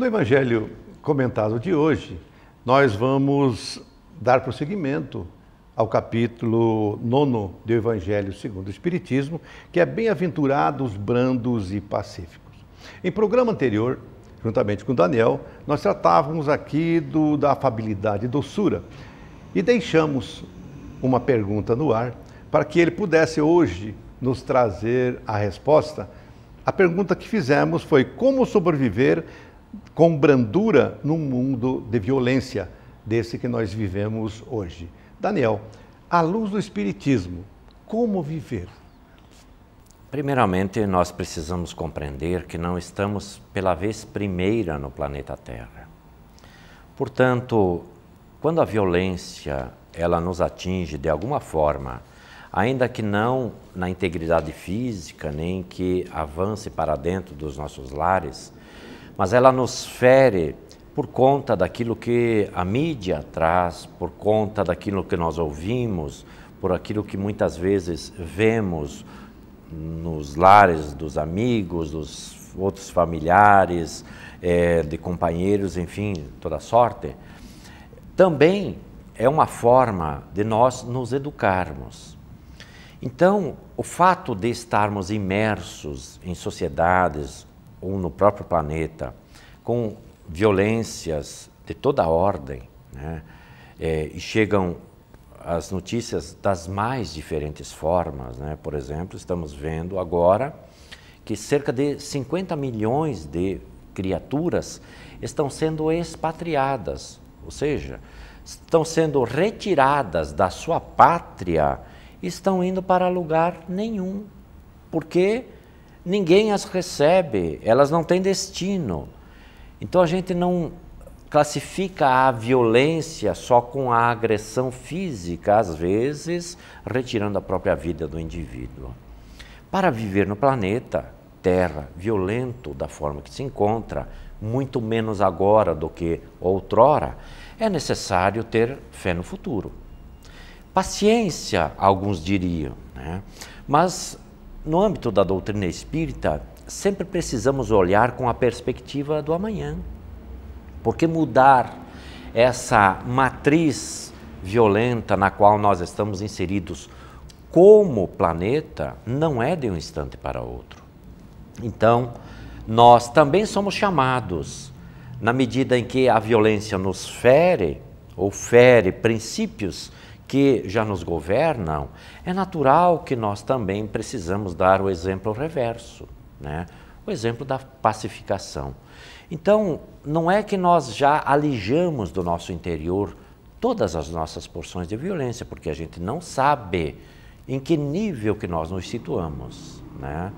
No Evangelho comentado de hoje, nós vamos dar prosseguimento ao capítulo 9 do Evangelho segundo o Espiritismo, que é Bem-aventurados, brandos e pacíficos. Em programa anterior, juntamente com Daniel, nós tratávamos aqui da afabilidade e doçura e deixamos uma pergunta no ar para que ele pudesse hoje nos trazer a resposta. A pergunta que fizemos foi: como sobreviver com brandura num mundo de violência desse que nós vivemos hoje? Daniel, à luz do Espiritismo, como viver? Primeiramente, nós precisamos compreender que não estamos pela vez primeira no planeta Terra. Portanto, quando a violência ela nos atinge de alguma forma, ainda que não na integridade física, nem que avance para dentro dos nossos lares, mas ela nos fere por conta daquilo que a mídia traz, por conta daquilo que nós ouvimos, por aquilo que muitas vezes vemos nos lares dos amigos, dos outros familiares, de companheiros, enfim, toda sorte, também é uma forma de nós nos educarmos. Então, o fato de estarmos imersos em sociedades ou no próprio planeta com violências de toda ordem, né? E chegam as notícias das mais diferentes formas, né? Por exemplo, estamos vendo agora que cerca de 50 milhões de criaturas estão sendo expatriadas, ou seja, estão sendo retiradas da sua pátria e estão indo para lugar nenhum, porque ninguém as recebe, elas não têm destino. Então a gente não classifica a violência só com a agressão física, às vezes retirando a própria vida do indivíduo. Para viver no planeta Terra violento da forma que se encontra, muito menos agora do que outrora, é necessário ter fé no futuro. Paciência, alguns diriam, né? Mas no âmbito da doutrina espírita, sempre precisamos olhar com a perspectiva do amanhã, porque mudar essa matriz violenta na qual nós estamos inseridos como planeta não é de um instante para outro. Então, nós também somos chamados, na medida em que a violência nos fere, ou fere princípios que já nos governam, é natural que nós também precisamos dar o exemplo reverso, né? O exemplo da pacificação. Então, não é que nós já alijamos do nosso interior todas as nossas porções de violência, porque a gente não sabe em que nível que nós nos situamos, né?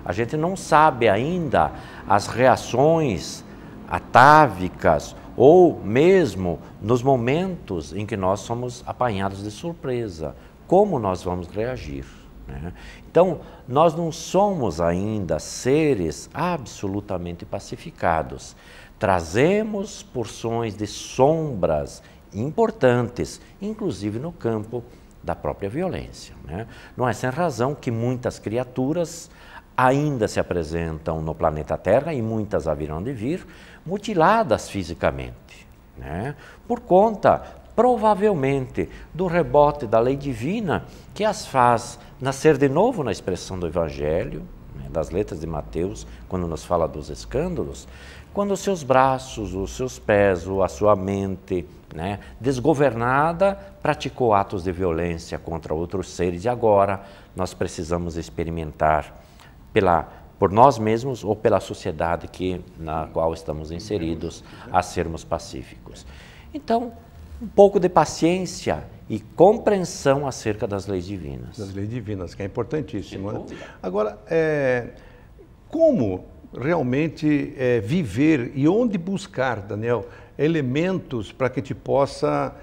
A gente não sabe ainda as reações atávicas ou mesmo nos momentos em que nós somos apanhados de surpresa, como nós vamos reagir, né? Então, nós não somos ainda seres absolutamente pacificados. Trazemos porções de sombras importantes, inclusive no campo da própria violência, né? Não é sem razão que muitas criaturas ainda se apresentam no planeta Terra, e muitas haverão de vir, mutiladas fisicamente, né? Por conta, provavelmente, do rebote da lei divina que as faz nascer de novo na expressão do Evangelho, né, das letras de Mateus, quando nos fala dos escândalos, quando os seus braços, os seus pés, ou a sua mente, né, desgovernada, praticou atos de violência contra outros seres, e agora nós precisamos experimentar por nós mesmos ou pela sociedade na qual estamos inseridos, a sermos pacíficos. Então, um pouco de paciência e compreensão acerca das leis divinas. Das leis divinas, que é importantíssimo, né? Agora, como realmente viver e onde buscar, Daniel, elementos para que te possa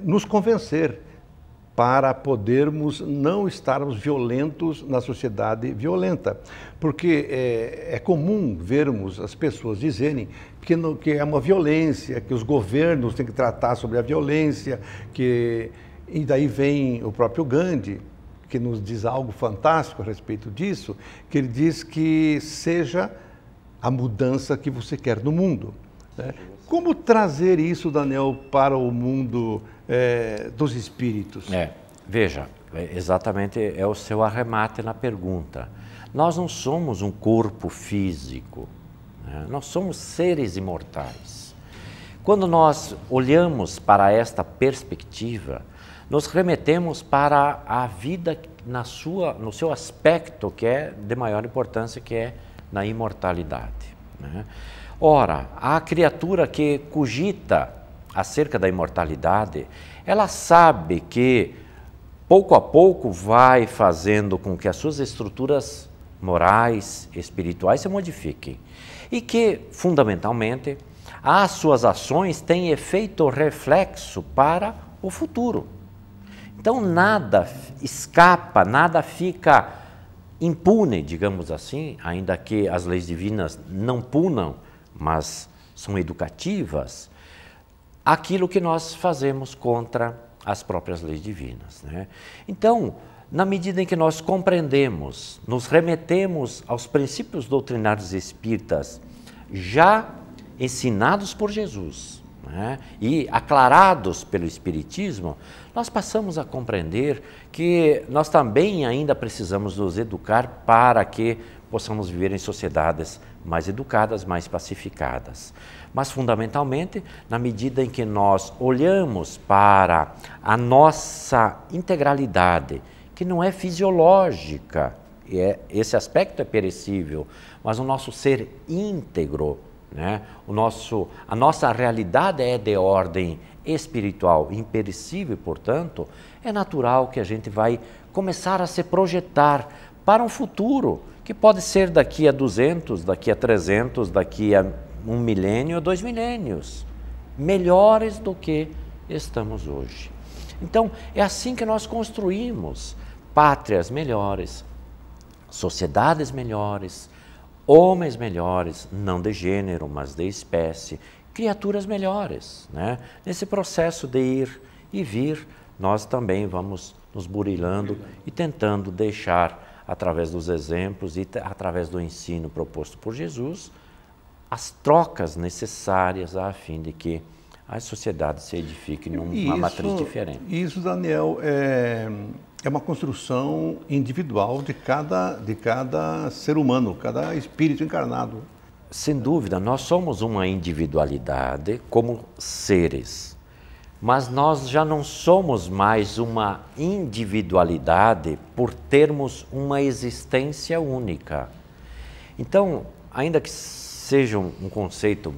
nos convencer para podermos não estarmos violentos na sociedade violenta. Porque é comum vermos as pessoas dizerem que é uma violência, que os governos têm que tratar sobre a violência, e daí vem o próprio Gandhi, que nos diz algo fantástico a respeito disso, que ele diz que seja a mudança que você quer no mundo. Né? Como trazer isso, Daniel, para o mundo dos espíritos? Veja, exatamente é o seu arremate na pergunta. Nós não somos um corpo físico, né? Nós somos seres imortais. Quando nós olhamos para esta perspectiva, nos remetemos para a vida no seu aspecto que é de maior importância, que é na imortalidade, né? Ora, a criatura que cogita acerca da imortalidade, ela sabe que pouco a pouco vai fazendo com que as suas estruturas morais, espirituais se modifiquem e que, fundamentalmente, as suas ações têm efeito reflexo para o futuro. Então, nada escapa, nada fica impune, digamos assim, ainda que as leis divinas não punam, mas são educativas, aquilo que nós fazemos contra as próprias leis divinas, né? Então, na medida em que nós compreendemos, nos remetemos aos princípios doutrinários espíritas já ensinados por Jesus, né, e aclarados pelo Espiritismo, nós passamos a compreender que nós também ainda precisamos nos educar para que possamos viver em sociedades mais educadas, mais pacificadas. Mas, fundamentalmente, na medida em que nós olhamos para a nossa integralidade, que não é fisiológica, esse aspecto é perecível, mas o nosso ser íntegro, né? A nossa realidade é de ordem espiritual, imperecível, portanto, é natural que a gente vai começar a se projetar para um futuro, que pode ser daqui a 200, daqui a 300, daqui a 1 milênio ou 2 milênios, melhores do que estamos hoje. Então, é assim que nós construímos pátrias melhores, sociedades melhores, homens melhores, não de gênero, mas de espécie, criaturas melhores, né? Nesse processo de ir e vir, nós também vamos nos burilando e tentando deixar, através dos exemplos e através do ensino proposto por Jesus, as trocas necessárias a fim de que as sociedades se edifiquem numa matriz diferente. Isso, Daniel, é uma construção individual de cada ser humano, cada espírito encarnado. Sem dúvida, nós somos uma individualidade como seres, mas nós já não somos mais uma individualidade por termos uma existência única. Então, ainda que seja um conceito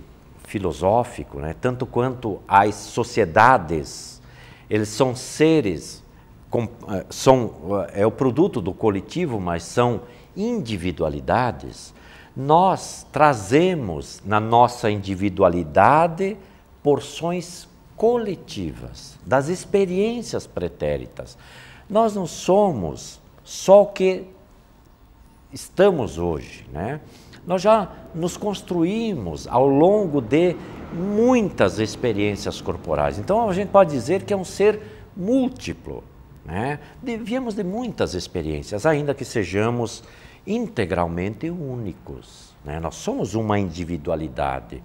filosófico, né, tanto quanto as sociedades, eles são seres, é o produto do coletivo, mas são individualidades, nós trazemos na nossa individualidade porções coletivas das experiências pretéritas. Nós não somos só o que estamos hoje, né? Nós já nos construímos ao longo de muitas experiências corporais. Então, a gente pode dizer que é um ser múltiplo, né? Viemos de muitas experiências, ainda que sejamos integralmente únicos, né? Nós somos uma individualidade.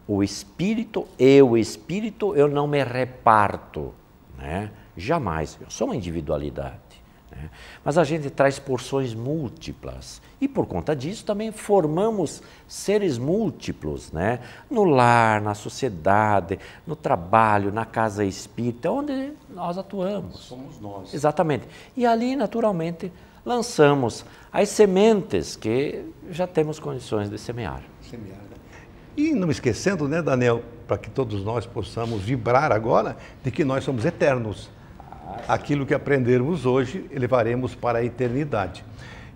O espírito, eu não me reparto, né? Jamais, eu sou uma individualidade. Mas a gente traz porções múltiplas e por conta disso também formamos seres múltiplos, né? No lar, na sociedade, no trabalho, na casa espírita, onde nós atuamos. Somos nós. Exatamente. E ali, naturalmente, lançamos as sementes que já temos condições de semear. E não esquecendo, né, Daniel, para que todos nós possamos vibrar agora de que nós somos eternos. Aquilo que aprendermos hoje, levaremos para a eternidade.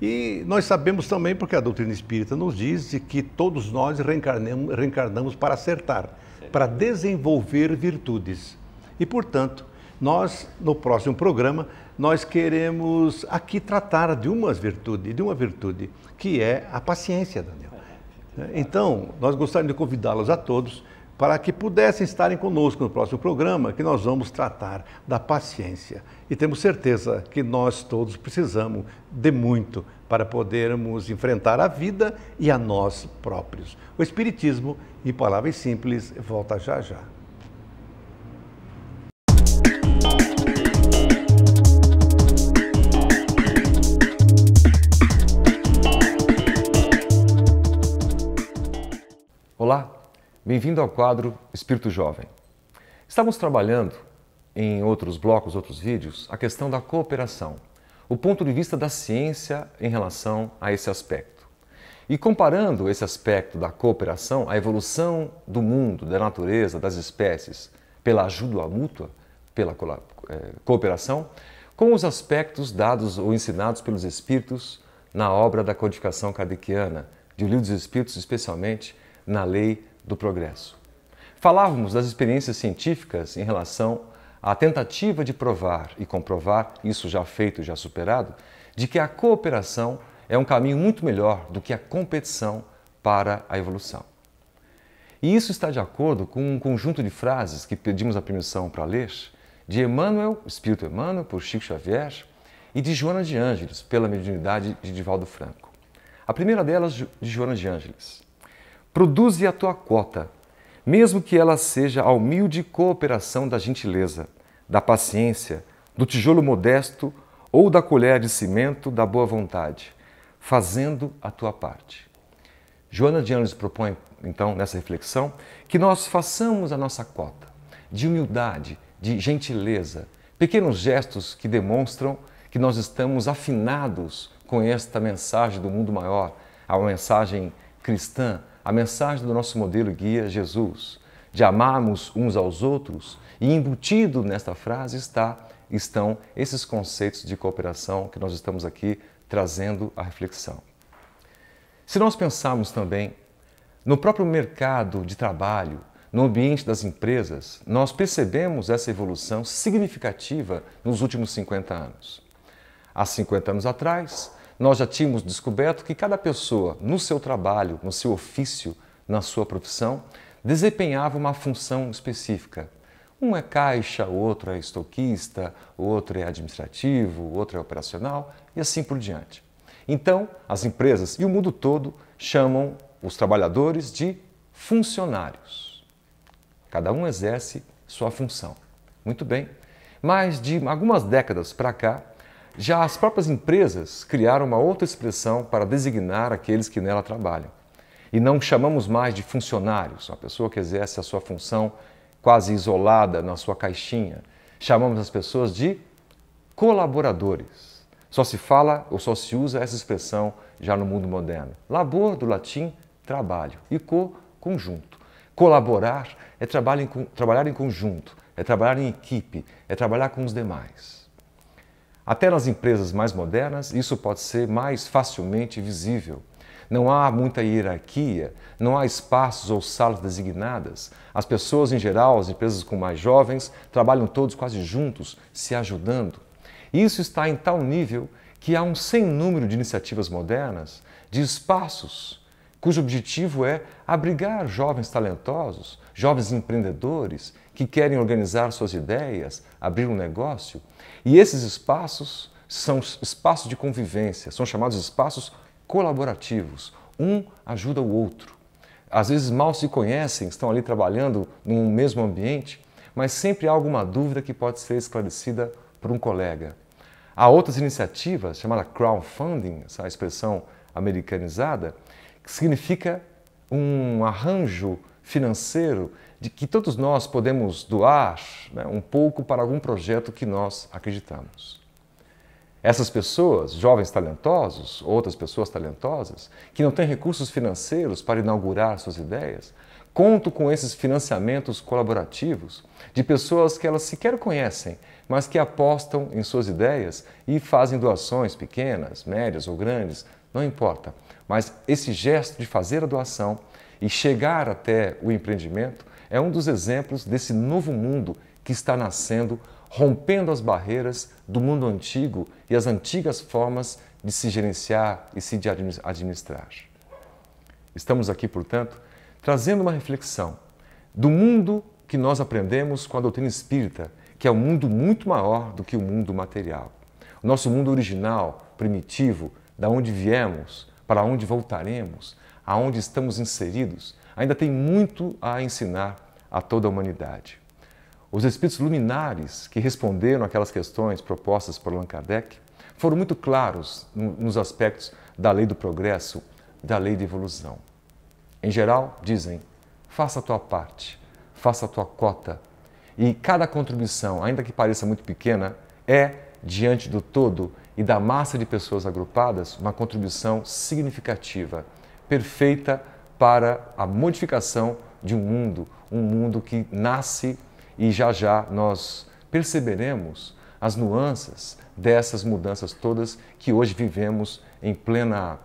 E nós sabemos também, porque a doutrina espírita nos diz que todos nós reencarnamos para acertar, para desenvolver virtudes. E, portanto, nós, no próximo programa, nós queremos aqui tratar de uma virtude, que é a paciência, Daniel. Então, nós gostaríamos de convidá-los a todos para que pudessem estarem conosco no próximo programa, que nós vamos tratar da paciência. E temos certeza que nós todos precisamos de muito para podermos enfrentar a vida e a nós próprios. O Espiritismo, em palavras simples, volta já já. Olá, bem-vindo ao quadro Espírito Jovem. Estamos trabalhando em outros blocos, outros vídeos, a questão da cooperação, o ponto de vista da ciência em relação a esse aspecto. E comparando esse aspecto da cooperação, a evolução do mundo, da natureza, das espécies, pela ajuda mútua, pela cooperação, com os aspectos dados ou ensinados pelos Espíritos na obra da codificação kardeciana, de O Livro dos Espíritos, especialmente na Lei do Progresso. Falávamos das experiências científicas em relação à tentativa de provar e comprovar, isso já feito e já superado, de que a cooperação é um caminho muito melhor do que a competição para a evolução. E isso está de acordo com um conjunto de frases que pedimos a permissão para ler, de Emmanuel, Espírito Emmanuel, por Chico Xavier, e de Joana de Ângeles, pela mediunidade de Divaldo Franco. A primeira delas, de Joana de Ângeles. Produze a tua quota, mesmo que ela seja a humilde cooperação da gentileza, da paciência, do tijolo modesto ou da colher de cimento da boa vontade, fazendo a tua parte. Joana de Ângeles propõe, então, nessa reflexão, que nós façamos a nossa cota de humildade, de gentileza, pequenos gestos que demonstram que nós estamos afinados com esta mensagem do mundo maior, a mensagem cristã, a mensagem do nosso modelo guia Jesus, de amarmos uns aos outros, e embutido nesta frase estão esses conceitos de cooperação que nós estamos aqui trazendo à reflexão. Se nós pensarmos também no próprio mercado de trabalho, no ambiente das empresas, nós percebemos essa evolução significativa nos últimos 50 anos. Há 50 anos atrás, nós já tínhamos descoberto que cada pessoa, no seu trabalho, no seu ofício, na sua profissão, desempenhava uma função específica. Um é caixa, o outro é estoquista, o outro é administrativo, o outro é operacional e assim por diante. Então, as empresas e o mundo todo chamam os trabalhadores de funcionários. Cada um exerce sua função. Muito bem, mas de algumas décadas para cá, já as próprias empresas criaram uma outra expressão para designar aqueles que nela trabalham. E não chamamos mais de funcionários, uma pessoa que exerce a sua função quase isolada na sua caixinha. Chamamos as pessoas de colaboradores. Só se fala ou só se usa essa expressão já no mundo moderno. Labor, do latim, trabalho, e conjunto. Colaborar é trabalhar em conjunto, é trabalhar em equipe, é trabalhar com os demais. Até nas empresas mais modernas, isso pode ser mais facilmente visível. Não há muita hierarquia, não há espaços ou salas designadas. As pessoas, em geral, as empresas com mais jovens, trabalham todos quase juntos, se ajudando. E isso está em tal nível que há um sem número de iniciativas modernas, de espaços, cujo objetivo é abrigar jovens talentosos, jovens empreendedores que querem organizar suas ideias, abrir um negócio. E esses espaços são espaços de convivência, são chamados espaços colaborativos. Um ajuda o outro. Às vezes mal se conhecem, estão ali trabalhando num mesmo ambiente, mas sempre há alguma dúvida que pode ser esclarecida por um colega. Há outras iniciativas, chamada crowdfunding, essa expressão americanizada, que significa um arranjo financeiro de que todos nós podemos doar, né, um pouco para algum projeto que nós acreditamos. Essas pessoas, jovens talentosos, outras pessoas talentosas, que não têm recursos financeiros para inaugurar suas ideias, contam com esses financiamentos colaborativos de pessoas que elas sequer conhecem, mas que apostam em suas ideias e fazem doações pequenas, médias ou grandes, não importa. Mas esse gesto de fazer a doação e chegar até o empreendimento é um dos exemplos desse novo mundo que está nascendo, rompendo as barreiras do mundo antigo e as antigas formas de se gerenciar e se administrar. Estamos aqui, portanto, trazendo uma reflexão do mundo que nós aprendemos com a doutrina espírita, que é um mundo muito maior do que o mundo material. O nosso mundo original, primitivo, da onde viemos, para onde voltaremos, aonde estamos inseridos, ainda tem muito a ensinar a toda a humanidade. Os espíritos luminares que responderam aquelas questões propostas por Allan Kardec foram muito claros nos aspectos da lei do progresso, da lei de evolução. Em geral, dizem, faça a tua parte, faça a tua cota. E cada contribuição, ainda que pareça muito pequena, é, diante do todo e da massa de pessoas agrupadas, uma contribuição significativa, perfeita para a modificação de um mundo que nasce e já já nós perceberemos as nuances dessas mudanças todas que hoje vivemos em plena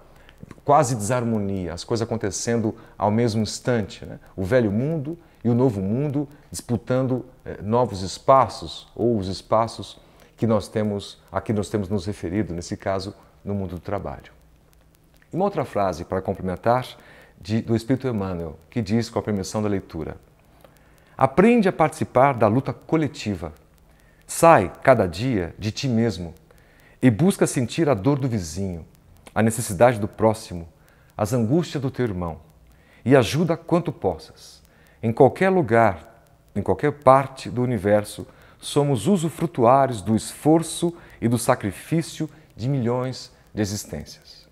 quase desarmonia, as coisas acontecendo ao mesmo instante, né? O velho mundo e o novo mundo disputando novos espaços ou os espaços que a que nós temos nos referido, nesse caso, no mundo do trabalho. E uma outra frase para complementar do Espírito Emmanuel, que diz, com a permissão da leitura: aprende a participar da luta coletiva. Sai, cada dia, de ti mesmo e busca sentir a dor do vizinho, a necessidade do próximo, as angústias do teu irmão e ajuda quanto possas. Em qualquer lugar, em qualquer parte do universo, somos usufrutuários do esforço e do sacrifício de milhões de existências.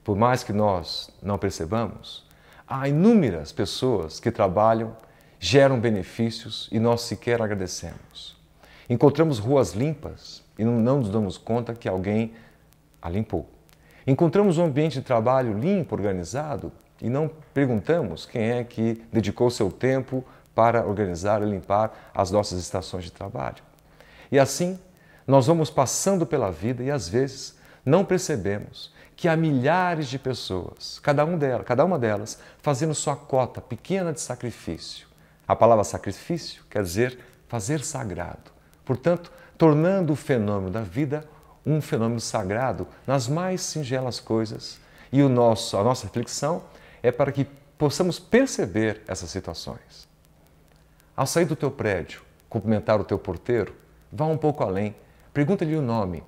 Por mais que nós não percebamos, há inúmeras pessoas que trabalham, geram benefícios e nós sequer agradecemos. Encontramos ruas limpas e não nos damos conta que alguém a limpou. Encontramos um ambiente de trabalho limpo, organizado e não perguntamos quem é que dedicou seu tempo para organizar e limpar as nossas estações de trabalho. E assim, nós vamos passando pela vida e às vezes não percebemos que há milhares de pessoas, cada uma delas, fazendo sua cota pequena de sacrifício. A palavra sacrifício quer dizer fazer sagrado. Portanto, tornando o fenômeno da vida um fenômeno sagrado nas mais singelas coisas. E a nossa reflexão é para que possamos perceber essas situações. Ao sair do teu prédio, cumprimentar o teu porteiro, vá um pouco além. Pergunta-lhe o nome,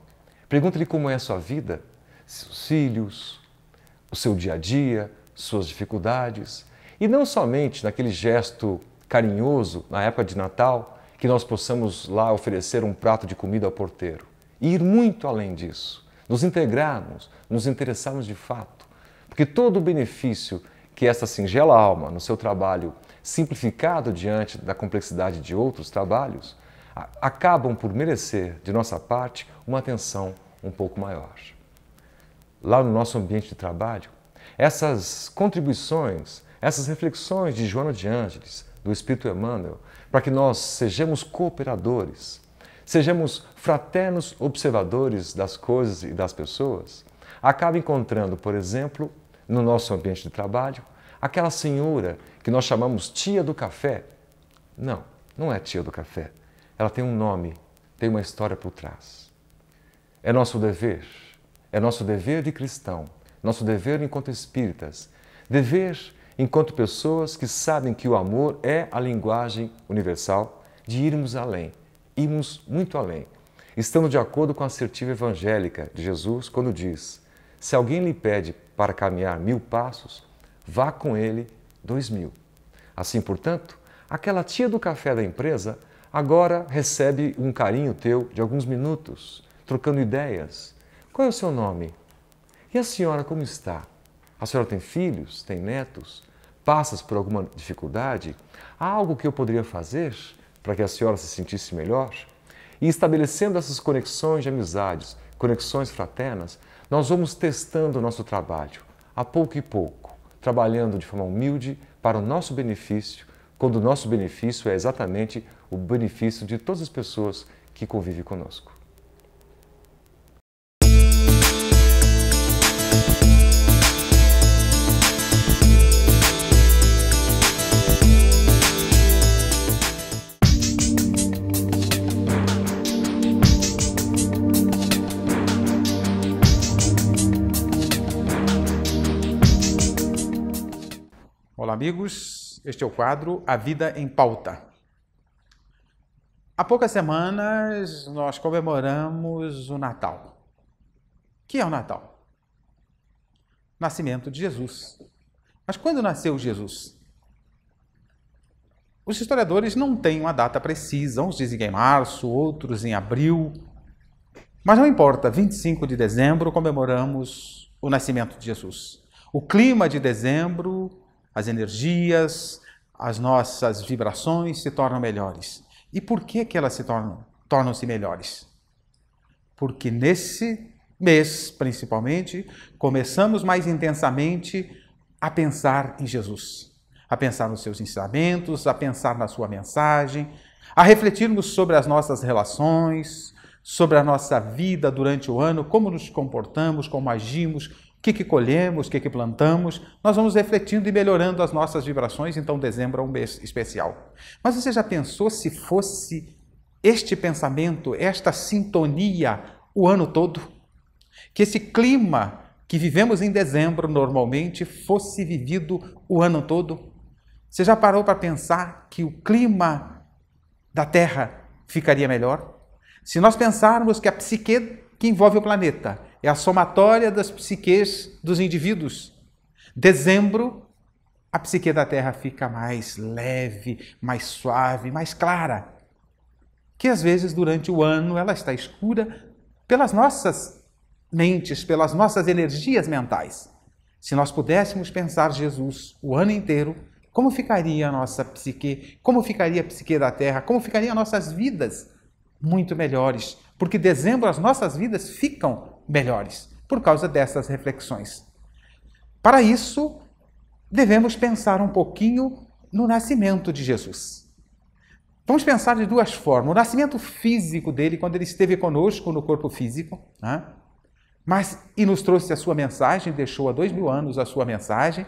pergunta-lhe como é a sua vida, seus filhos, o seu dia a dia, suas dificuldades. E não somente naquele gesto carinhoso, na época de Natal, que nós possamos lá oferecer um prato de comida ao porteiro. E ir muito além disso, nos integrarmos, nos interessarmos de fato. Porque todo o benefício que essa singela alma, no seu trabalho simplificado diante da complexidade de outros trabalhos, acabam por merecer, de nossa parte, uma atenção um pouco maior. Lá no nosso ambiente de trabalho, essas contribuições, essas reflexões de Joana de Ângeles, do Espírito Emmanuel, para que nós sejamos cooperadores, sejamos fraternos observadores das coisas e das pessoas, acaba encontrando, por exemplo, no nosso ambiente de trabalho, aquela senhora que nós chamamos tia do café. Não, não é tia do café. Ela tem um nome, tem uma história por trás. É nosso dever de cristão, nosso dever enquanto espíritas, dever enquanto pessoas que sabem que o amor é a linguagem universal, de irmos além, irmos muito além, estando de acordo com a assertiva evangélica de Jesus, quando diz: se alguém lhe pede para caminhar 1000 passos, vá com ele 2000. Assim, portanto, aquela tia do café da empresa agora recebe um carinho teu de alguns minutos, trocando ideias. Qual é o seu nome? E a senhora como está? A senhora tem filhos? Tem netos? Passas por alguma dificuldade? Há algo que eu poderia fazer para que a senhora se sentisse melhor? E estabelecendo essas conexões de amizades, conexões fraternas, nós vamos testando o nosso trabalho, a pouco e pouco, trabalhando de forma humilde para o nosso benefício, quando o nosso benefício é exatamente o benefício de todas as pessoas que convivem conosco. Olá, amigos. Este é o quadro A Vida em Pauta. Há poucas semanas nós comemoramos o Natal. O que é o Natal? Nascimento de Jesus. Mas quando nasceu Jesus? Os historiadores não têm uma data precisa. Uns dizem que é em março, outros em abril. Mas não importa, 25 de dezembro comemoramos o nascimento de Jesus. O clima de dezembro, as energias, as nossas vibrações se tornam melhores. E por que elas tornam-se melhores? Porque nesse mês, principalmente, começamos mais intensamente a pensar em Jesus, a pensar nos seus ensinamentos, a pensar na sua mensagem, a refletirmos sobre as nossas relações, sobre a nossa vida durante o ano, como nos comportamos, como agimos, o que colhemos, o que plantamos. Nós vamos refletindo e melhorando as nossas vibrações, então dezembro é um mês especial. Mas você já pensou se fosse este pensamento, esta sintonia o ano todo? Que esse clima que vivemos em dezembro normalmente fosse vivido o ano todo? Você já parou para pensar que o clima da Terra ficaria melhor? Se nós pensarmos que a psique que envolve o planeta é a somatória das psiques dos indivíduos, dezembro, a psique da Terra fica mais leve, mais suave, mais clara. Que às vezes durante o ano ela está escura pelas nossas mentes, pelas nossas energias mentais. Se nós pudéssemos pensar Jesus o ano inteiro, como ficaria a nossa psique? Como ficaria a psique da Terra? Como ficariam nossas vidas? Muito melhores, porque dezembro as nossas vidas ficam melhores por causa dessas reflexões. Para isso, devemos pensar um pouquinho no nascimento de Jesus. Vamos pensar de duas formas. O nascimento físico dele, quando ele esteve conosco no corpo físico, e nos trouxe a sua mensagem, deixou há 2000 anos a sua mensagem,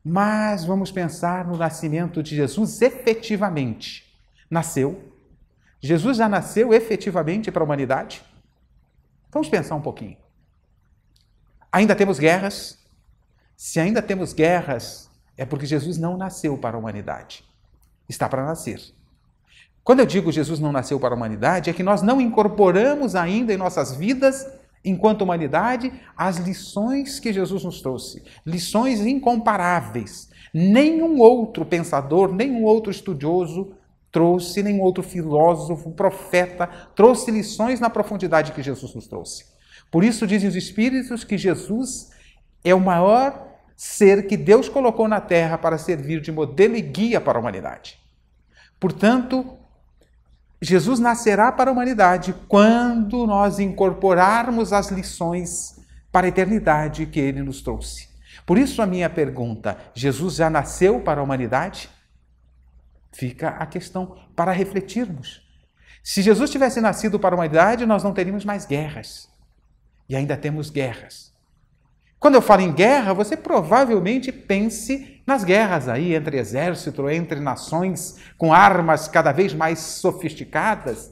mas vamos pensar no nascimento de Jesus efetivamente. Nasceu. Jesus já nasceu efetivamente para a humanidade? Vamos pensar um pouquinho. Ainda temos guerras? Se ainda temos guerras, é porque Jesus não nasceu para a humanidade. Está para nascer. Quando eu digo Jesus não nasceu para a humanidade, é que nós não incorporamos ainda em nossas vidas, enquanto humanidade, as lições que Jesus nos trouxe. Lições incomparáveis. Nenhum outro pensador, nenhum outro estudioso trouxe, nenhum outro filósofo, profeta, trouxe lições na profundidade que Jesus nos trouxe. Por isso dizem os Espíritos que Jesus é o maior ser que Deus colocou na Terra para servir de modelo e guia para a humanidade. Portanto, Jesus nascerá para a humanidade quando nós incorporarmos as lições para a eternidade que Ele nos trouxe. Por isso a minha pergunta, Jesus já nasceu para a humanidade? Fica a questão para refletirmos. Se Jesus tivesse nascido para a humanidade, nós não teríamos mais guerras. E ainda temos guerras. Quando eu falo em guerra, você provavelmente pense nas guerras aí entre exércitos, entre nações, com armas cada vez mais sofisticadas.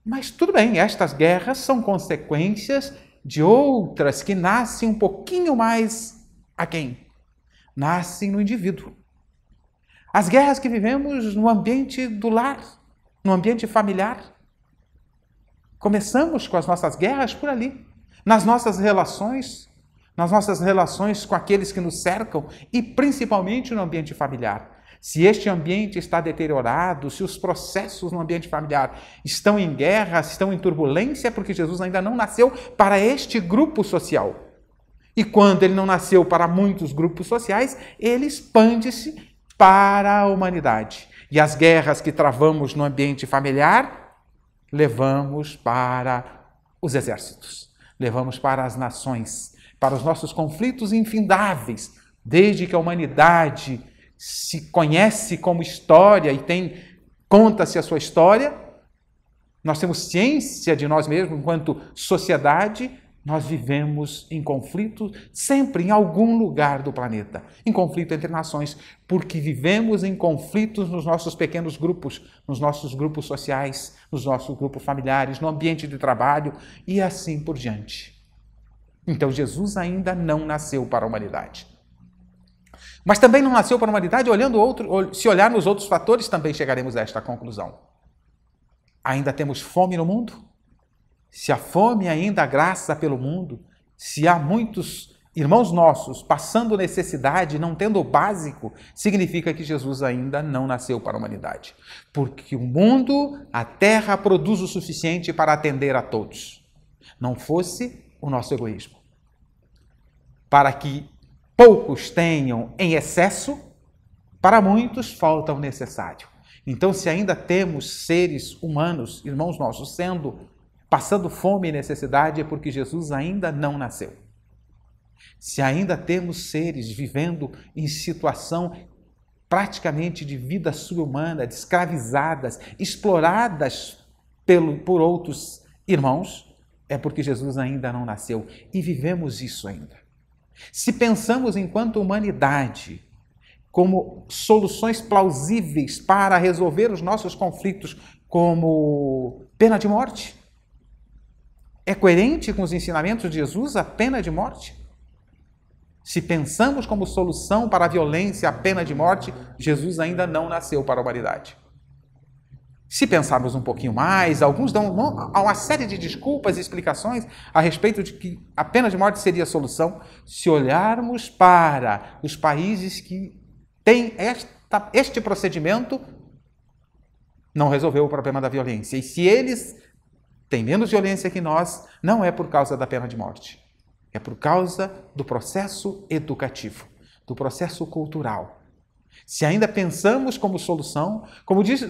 Mas tudo bem, estas guerras são consequências de outras que nascem um pouquinho mais aquém. Nascem no indivíduo. As guerras que vivemos no ambiente do lar, no ambiente familiar. Começamos com as nossas guerras por ali, nas nossas relações com aqueles que nos cercam e principalmente no ambiente familiar. Se este ambiente está deteriorado, se os processos no ambiente familiar estão em guerra, estão em turbulência, é porque Jesus ainda não nasceu para este grupo social. E quando ele não nasceu para muitos grupos sociais, ele expande-se para a humanidade. E as guerras que travamos no ambiente familiar, levamos para os exércitos, levamos para as nações, para os nossos conflitos infindáveis, desde que a humanidade se conhece como história e conta-se a sua história, nós temos ciência de nós mesmos enquanto sociedade, nós vivemos em conflito sempre em algum lugar do planeta, em conflito entre nações, porque vivemos em conflitos nos nossos pequenos grupos, nos nossos grupos sociais, nos nossos grupos familiares, no ambiente de trabalho e assim por diante. Então Jesus ainda não nasceu para a humanidade. Mas também não nasceu para a humanidade, se olharmos outros fatores, também chegaremos a esta conclusão. Ainda temos fome no mundo? Se a fome ainda graça pelo mundo, se há muitos irmãos nossos passando necessidade, não tendo o básico, significa que Jesus ainda não nasceu para a humanidade. Porque o mundo, a terra, produz o suficiente para atender a todos. Não fosse o nosso egoísmo. Para que poucos tenham em excesso, para muitos falta o necessário. Então, se ainda temos seres humanos, irmãos nossos, passando fome e necessidade, é porque Jesus ainda não nasceu. Se ainda temos seres vivendo em situação praticamente de vida subhumana, de escravizadas, exploradas por outros irmãos, é porque Jesus ainda não nasceu. E vivemos isso ainda. Se pensamos enquanto humanidade como soluções plausíveis para resolver os nossos conflitos como pena de morte, é coerente com os ensinamentos de Jesus a pena de morte? Se pensamos como solução para a violência a pena de morte, Jesus ainda não nasceu para a humanidade. Se pensarmos um pouquinho mais, alguns dão uma série de desculpas e explicações a respeito de que a pena de morte seria a solução. Se olharmos para os países que têm este procedimento, não resolveu o problema da violência. E se eles têm menos violência que nós, não é por causa da pena de morte. É por causa do processo educativo, do processo cultural. Se ainda pensamos como solução, como diz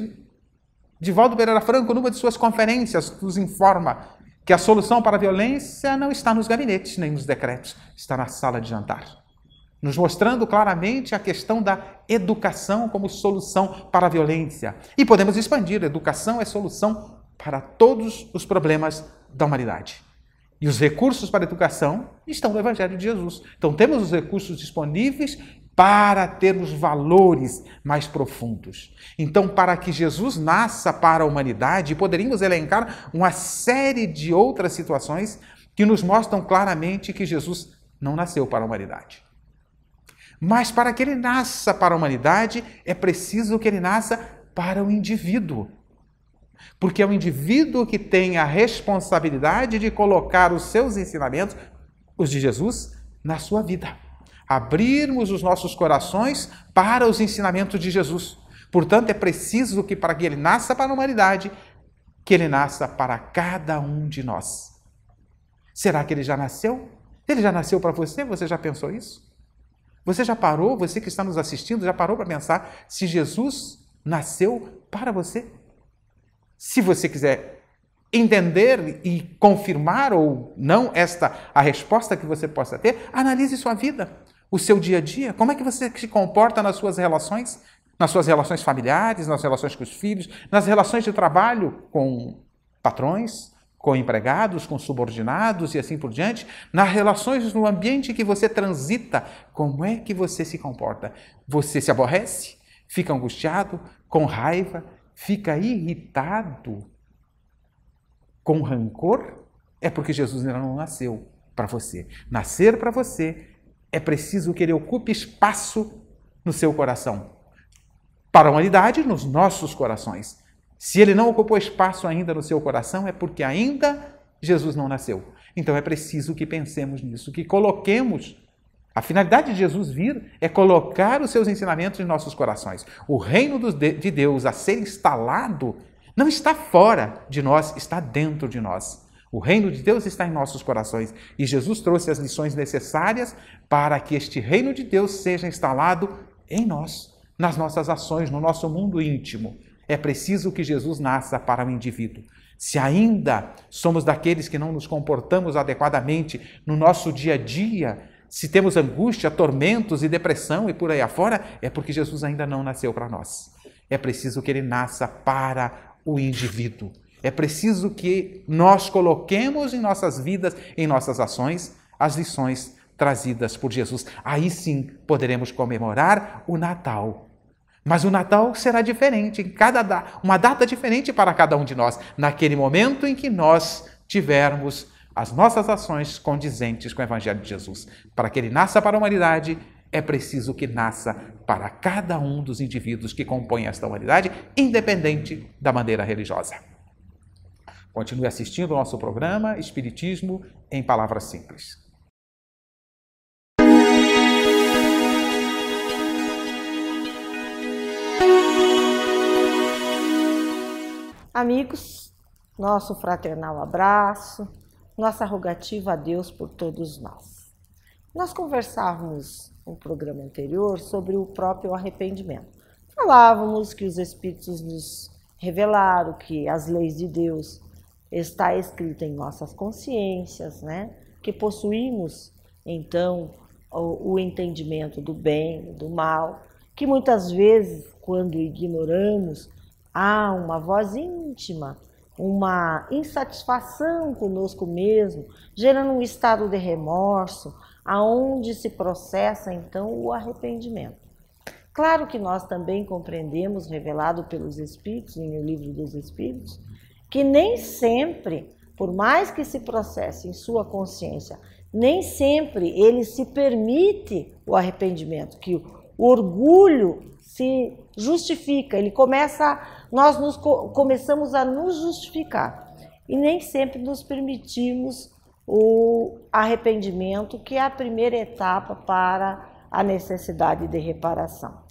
Divaldo Pereira Franco, numa de suas conferências, nos informa que a solução para a violência não está nos gabinetes nem nos decretos, está na sala de jantar. Nos mostrando claramente a questão da educação como solução para a violência. E podemos expandir, a educação é solução para todos os problemas da humanidade. E os recursos para a educação estão no Evangelho de Jesus. Então temos os recursos disponíveis para termos valores mais profundos. Então, para que Jesus nasça para a humanidade, poderíamos elencar uma série de outras situações que nos mostram claramente que Jesus não nasceu para a humanidade. Mas para que ele nasça para a humanidade, é preciso que ele nasça para o indivíduo. Porque é o indivíduo que tem a responsabilidade de colocar os seus ensinamentos, os de Jesus, na sua vida. Abrirmos os nossos corações para os ensinamentos de Jesus. Portanto, é preciso que, para que ele nasça para a humanidade, que ele nasça para cada um de nós. Será que ele já nasceu? Ele já nasceu para você? Você já pensou isso? Você já parou, você que está nos assistindo, já parou para pensar se Jesus nasceu para você? Se você quiser entender e confirmar ou não a resposta que você possa ter, analise sua vida, o seu dia a dia. Como é que você se comporta nas suas relações familiares, nas relações com os filhos, nas relações de trabalho com patrões, com empregados, com subordinados e assim por diante, nas relações no ambiente que você transita, como é que você se comporta? Você se aborrece? Fica angustiado? Com raiva? Fica irritado? Com rancor? É porque Jesus ainda não nasceu para você. Nascer para você é preciso que ele ocupe espaço no seu coração. Para a humanidade, nos nossos corações. Se ele não ocupou espaço ainda no seu coração, é porque ainda Jesus não nasceu. Então é preciso que pensemos nisso, que coloquemos. A finalidade de Jesus vir é colocar os seus ensinamentos em nossos corações. O reino de Deus a ser instalado não está fora de nós, está dentro de nós. O reino de Deus está em nossos corações. E Jesus trouxe as lições necessárias para que este reino de Deus seja instalado em nós, nas nossas ações, no nosso mundo íntimo. É preciso que Jesus nasça para o indivíduo. Se ainda somos daqueles que não nos comportamos adequadamente no nosso dia a dia, se temos angústia, tormentos e depressão e por aí afora, é porque Jesus ainda não nasceu para nós. É preciso que ele nasça para o indivíduo. É preciso que nós coloquemos em nossas vidas, em nossas ações, as lições trazidas por Jesus. Aí sim poderemos comemorar o Natal. Mas o Natal será diferente, uma data diferente para cada um de nós, naquele momento em que nós tivermos as nossas ações condizentes com o Evangelho de Jesus. Para que ele nasça para a humanidade, é preciso que nasça para cada um dos indivíduos que compõem esta humanidade, independente da bandeira religiosa. Continue assistindo ao nosso programa Espiritismo em Palavras Simples. Amigos, nosso fraternal abraço, nossa rogativa a Deus por todos nós. Nós conversávamos no programa anterior sobre o próprio arrependimento. Falávamos que os Espíritos nos revelaram que as leis de Deus está escrita em nossas consciências, né? Que possuímos, então, o entendimento do bem, do mal, que muitas vezes, quando ignoramos, há uma voz íntima, uma insatisfação conosco mesmo, gerando um estado de remorso, aonde se processa, então, o arrependimento. Claro que nós também compreendemos, revelado pelos Espíritos, em O Livro dos Espíritos, que nem sempre, por mais que se processe em sua consciência, nem sempre ele se permite o arrependimento, que o orgulho se justifica, nós começamos a nos justificar e nem sempre nos permitimos o arrependimento, que é a primeira etapa para a necessidade de reparação.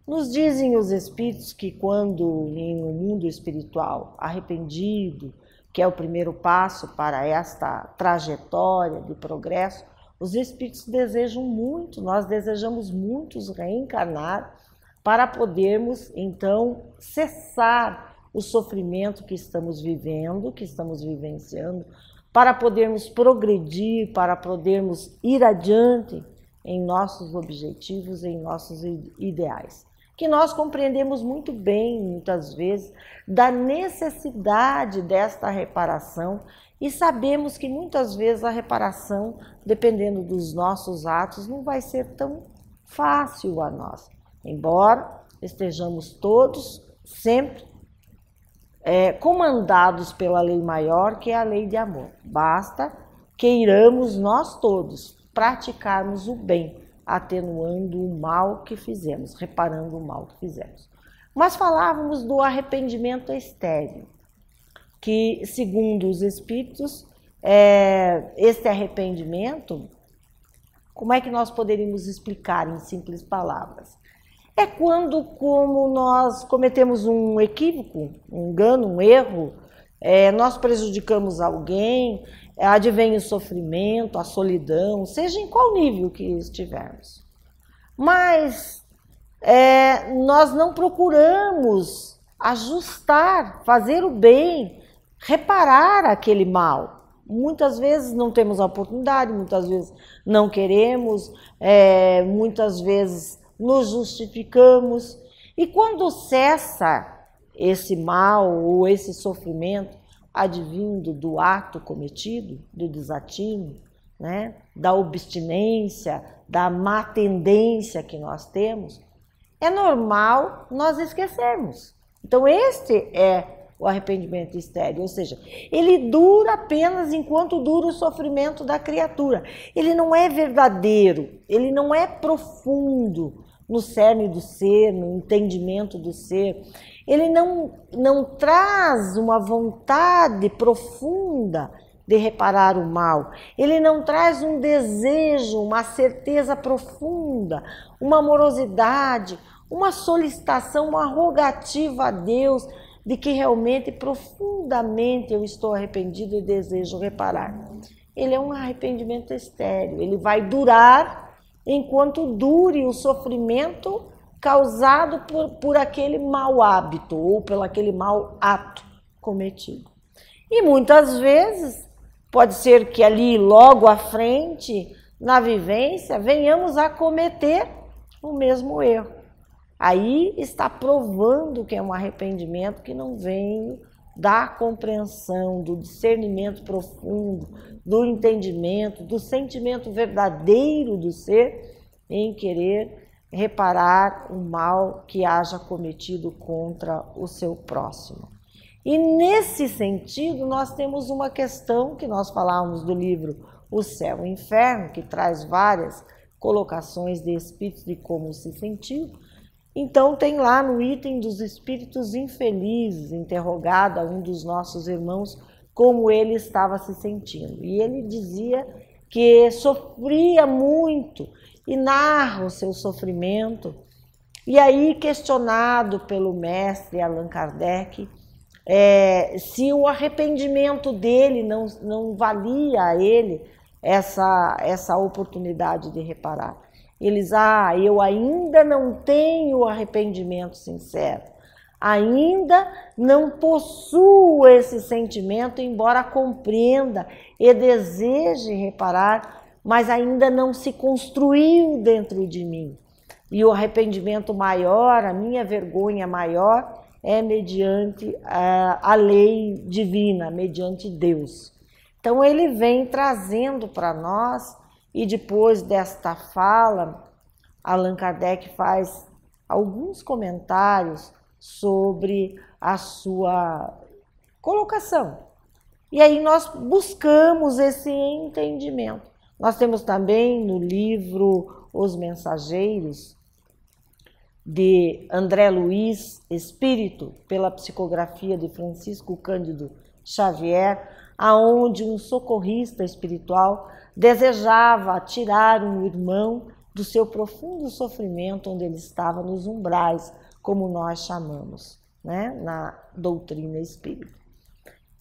Nos dizem os Espíritos que quando em um mundo espiritual arrependido, que é o primeiro passo para esta trajetória de progresso, os Espíritos desejam muito, nós desejamos muitos reencarnar para podermos, então, cessar o sofrimento que estamos vivendo, que estamos vivenciando, para podermos progredir, para podermos ir adiante em nossos objetivos, em nossos ideais. Que nós compreendemos muito bem, muitas vezes, da necessidade desta reparação e sabemos que muitas vezes a reparação, dependendo dos nossos atos, não vai ser tão fácil a nós. Embora estejamos todos sempre comandados pela lei maior, que é a lei de amor. Basta queiramos nós todos praticarmos o bem, atenuando o mal que fizemos, reparando o mal que fizemos. Mas falávamos do arrependimento estéril, que, segundo os Espíritos, este arrependimento, como é que nós poderíamos explicar em simples palavras? É quando, como nós cometemos um equívoco, um engano, um erro, nós prejudicamos alguém, advém o sofrimento, a solidão, seja em qual nível que estivermos. Mas nós não procuramos ajustar, fazer o bem, reparar aquele mal. Muitas vezes não temos a oportunidade, muitas vezes não queremos, muitas vezes nos justificamos. E quando cessa esse mal ou esse sofrimento advindo do ato cometido, do desatino, né, da obstinência, da má tendência que nós temos, é normal nós esquecermos. Então este é o arrependimento estéril, ou seja, ele dura apenas enquanto dura o sofrimento da criatura. Ele não é verdadeiro, ele não é profundo no cerne do ser, no entendimento do ser. Ele não traz uma vontade profunda de reparar o mal. Ele não traz um desejo, uma certeza profunda, uma amorosidade, uma solicitação, uma rogativa a Deus de que realmente, profundamente, eu estou arrependido e desejo reparar. Ele é um arrependimento estéril. Ele vai durar enquanto dure o sofrimento causado por aquele mau hábito ou por aquele mau ato cometido. E muitas vezes, pode ser que ali logo à frente, na vivência, venhamos a cometer o mesmo erro. Aí está provando que é um arrependimento que não vem da compreensão, do discernimento profundo, do entendimento, do sentimento verdadeiro do ser em querer reparar o mal que haja cometido contra o seu próximo. E nesse sentido, nós temos uma questão que nós falávamos do livro O Céu e o Inferno, que traz várias colocações de espíritos de como se sentiu. Então tem lá no item dos espíritos infelizes, interrogado a um dos nossos irmãos como ele estava se sentindo. E ele dizia que sofria muito e narra o seu sofrimento. E aí, questionado pelo mestre Allan Kardec, se o arrependimento dele não valia a ele essa oportunidade de reparar. Eles, eu ainda não tenho arrependimento sincero, ainda não possuo esse sentimento, embora compreenda e deseje reparar, mas ainda não se construiu dentro de mim. E o arrependimento maior, a minha vergonha maior, é mediante a lei divina, mediante Deus. Então ele vem trazendo para nós, e depois desta fala, Allan Kardec faz alguns comentários sobre a sua colocação. E aí nós buscamos esse entendimento. Nós temos também no livro Os Mensageiros, de André Luiz Espírito, pela psicografia de Francisco Cândido Xavier, aonde um socorrista espiritual desejava tirar um irmão do seu profundo sofrimento, onde ele estava nos umbrais, como nós chamamos, né, na doutrina espírita.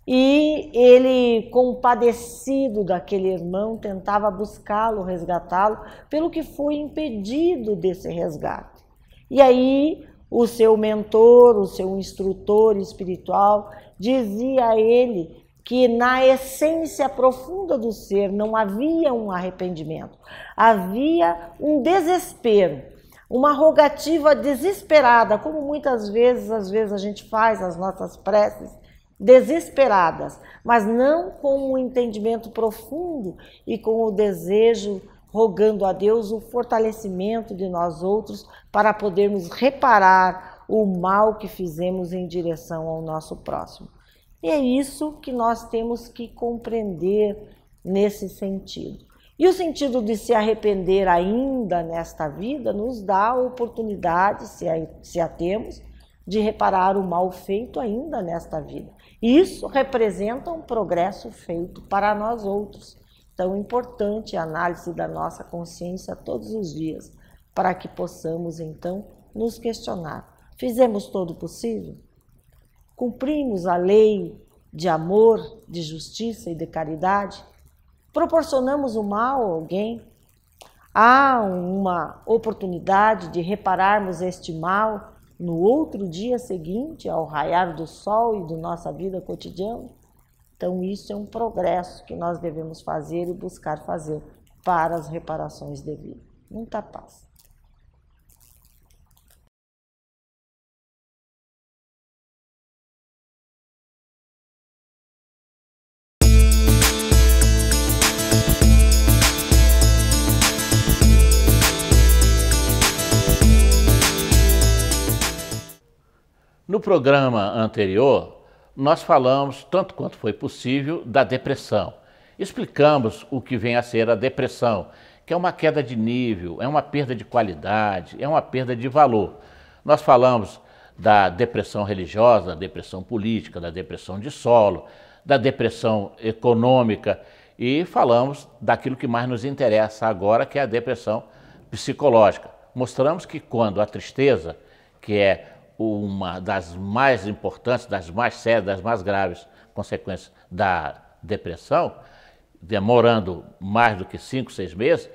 E ele, compadecido daquele irmão, tentava buscá-lo, resgatá-lo, pelo que foi impedido desse resgate. E aí o seu mentor, o seu instrutor espiritual, dizia a ele que na essência profunda do ser não havia um arrependimento, havia um desespero, uma rogativa desesperada, como muitas vezes, às vezes a gente faz as nossas preces desesperadas, mas não com um entendimento profundo e com o desejo, rogando a Deus o fortalecimento de nós outros para podermos reparar o mal que fizemos em direção ao nosso próximo. E é isso que nós temos que compreender nesse sentido. E o sentido de se arrepender ainda nesta vida nos dá a oportunidade, se a temos, de reparar o mal feito ainda nesta vida. Isso representa um progresso feito para nós outros. Então, é importante a análise da nossa consciência todos os dias, para que possamos, então, nos questionar. Fizemos todo o possível? Cumprimos a lei de amor, de justiça e de caridade? Proporcionamos o mal a alguém? Há uma oportunidade de repararmos este mal no outro dia seguinte, ao raiar do sol e da nossa vida cotidiana? Então, isso é um progresso que nós devemos fazer e buscar fazer para as reparações devidas. Muita paz. No programa anterior, nós falamos, tanto quanto foi possível, da depressão. Explicamos o que vem a ser a depressão, que é uma queda de nível, é uma perda de qualidade, é uma perda de valor. Nós falamos da depressão religiosa, da depressão política, da depressão de solo, da depressão econômica e falamos daquilo que mais nos interessa agora, que é a depressão psicológica. Mostramos que quando a tristeza, que é uma das mais importantes, das mais sérias, das mais graves consequências da depressão, demorando mais do que 5, 6 meses,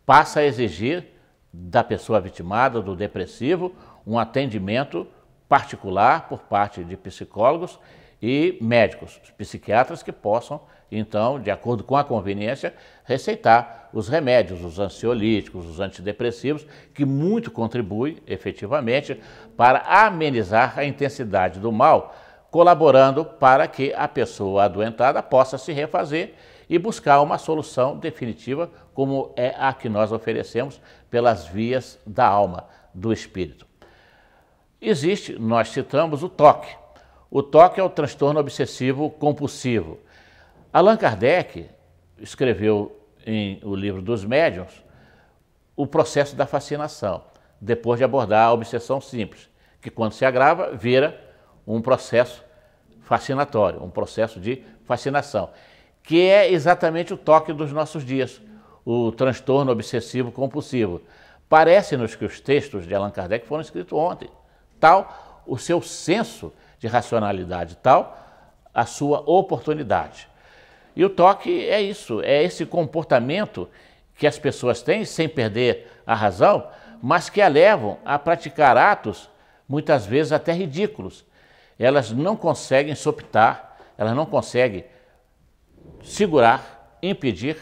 passa a exigir da pessoa vitimada, do depressivo, um atendimento particular por parte de psicólogos e médicos, psiquiatras que possam, então, de acordo com a conveniência, receitar os remédios, os ansiolíticos, os antidepressivos, que muito contribuem, efetivamente, para amenizar a intensidade do mal, colaborando para que a pessoa adoentada possa se refazer e buscar uma solução definitiva, como é a que nós oferecemos pelas vias da alma, do espírito. Existe, nós citamos o TOC. O TOC é o transtorno obsessivo compulsivo. Allan Kardec escreveu em O Livro dos Médiuns o processo da fascinação, depois de abordar a obsessão simples, que quando se agrava, vira um processo fascinatório, um processo de fascinação, que é exatamente o toque dos nossos dias, o transtorno obsessivo compulsivo. Parece-nos que os textos de Allan Kardec foram escritos ontem, tal o seu senso de racionalidade, tal a sua oportunidade. E o toque é isso, é esse comportamento que as pessoas têm sem perder a razão, mas que a levam a praticar atos, muitas vezes até ridículos. Elas não conseguem soptar, elas não conseguem segurar, impedir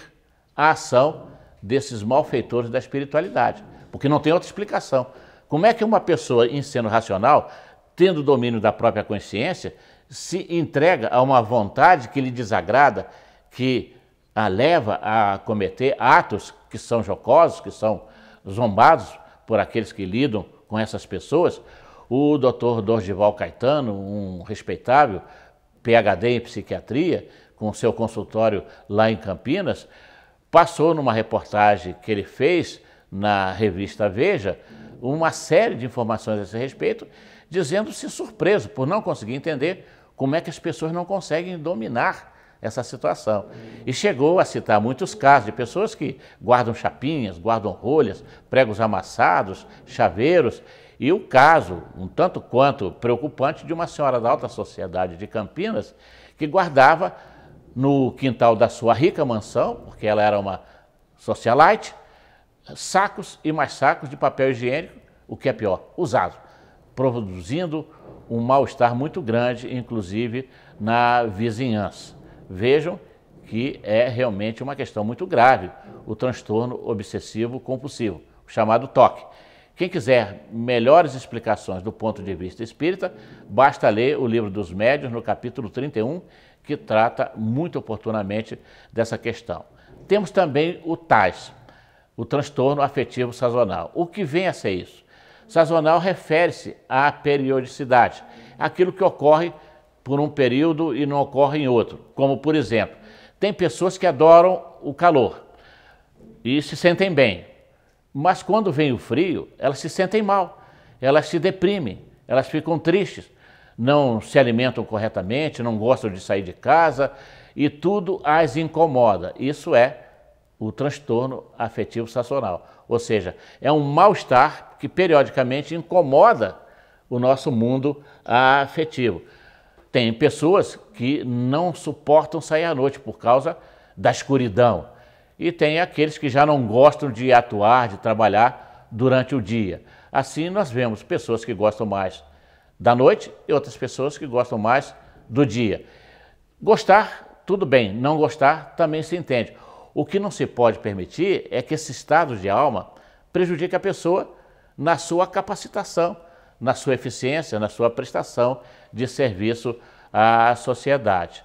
a ação desses malfeitores da espiritualidade, porque não tem outra explicação. Como é que uma pessoa, em sendo racional, tendo domínio da própria consciência, se entrega a uma vontade que lhe desagrada, que a leva a cometer atos que são jocosos, que são zombados por aqueles que lidam com essas pessoas? O Dr. Dorgival Caetano, um respeitável PhD em psiquiatria, com seu consultório lá em Campinas, passou numa reportagem que ele fez na revista Veja uma série de informações a esse respeito, dizendo-se surpreso por não conseguir entender como é que as pessoas não conseguem dominar essa situação. E chegou a citar muitos casos de pessoas que guardam chapinhas, guardam rolhas, pregos amassados, chaveiros, e o caso, um tanto quanto preocupante, de uma senhora da alta sociedade de Campinas, que guardava no quintal da sua rica mansão, porque ela era uma socialite, sacos e mais sacos de papel higiênico, o que é pior, usado, produzindo um mal-estar muito grande, inclusive na vizinhança. Vejam que é realmente uma questão muito grave, o transtorno obsessivo compulsivo, o chamado TOC. Quem quiser melhores explicações do ponto de vista espírita, basta ler o Livro dos Médiuns, no capítulo 31, que trata muito oportunamente dessa questão. Temos também o TAS, o transtorno afetivo sazonal. O que vem a ser isso? Sazonal refere-se à periodicidade, aquilo que ocorre por um período e não ocorre em outro. Como, por exemplo, tem pessoas que adoram o calor e se sentem bem, mas quando vem o frio, elas se sentem mal, elas se deprimem, elas ficam tristes, não se alimentam corretamente, não gostam de sair de casa e tudo as incomoda. Isso é o transtorno afetivo sazonal, ou seja, é um mal-estar que periodicamente incomoda o nosso mundo afetivo. Tem pessoas que não suportam sair à noite por causa da escuridão e tem aqueles que já não gostam de atuar, de trabalhar durante o dia. Assim nós vemos pessoas que gostam mais da noite e outras pessoas que gostam mais do dia. Gostar, tudo bem, não gostar também se entende. O que não se pode permitir é que esse estado de alma prejudique a pessoa na sua capacitação, na sua eficiência, na sua prestação de serviço à sociedade.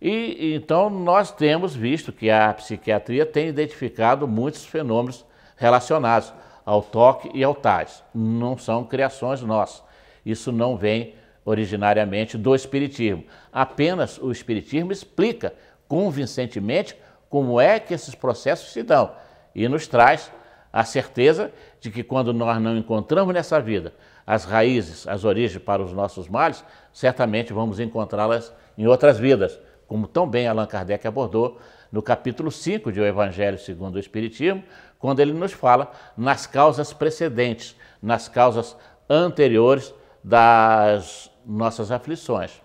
E então nós temos visto que a psiquiatria tem identificado muitos fenômenos relacionados ao TOC e ao TAS. Não são criações nossas. Isso não vem originariamente do Espiritismo. Apenas o Espiritismo explica convincentemente como é que esses processos se dão e nos traz a certeza de que quando nós não encontramos nessa vida as raízes, as origens para os nossos males, certamente vamos encontrá-las em outras vidas, como tão bem Allan Kardec abordou no capítulo 5 de O Evangelho segundo o Espiritismo, quando ele nos fala nas causas precedentes, nas causas anteriores das nossas aflições.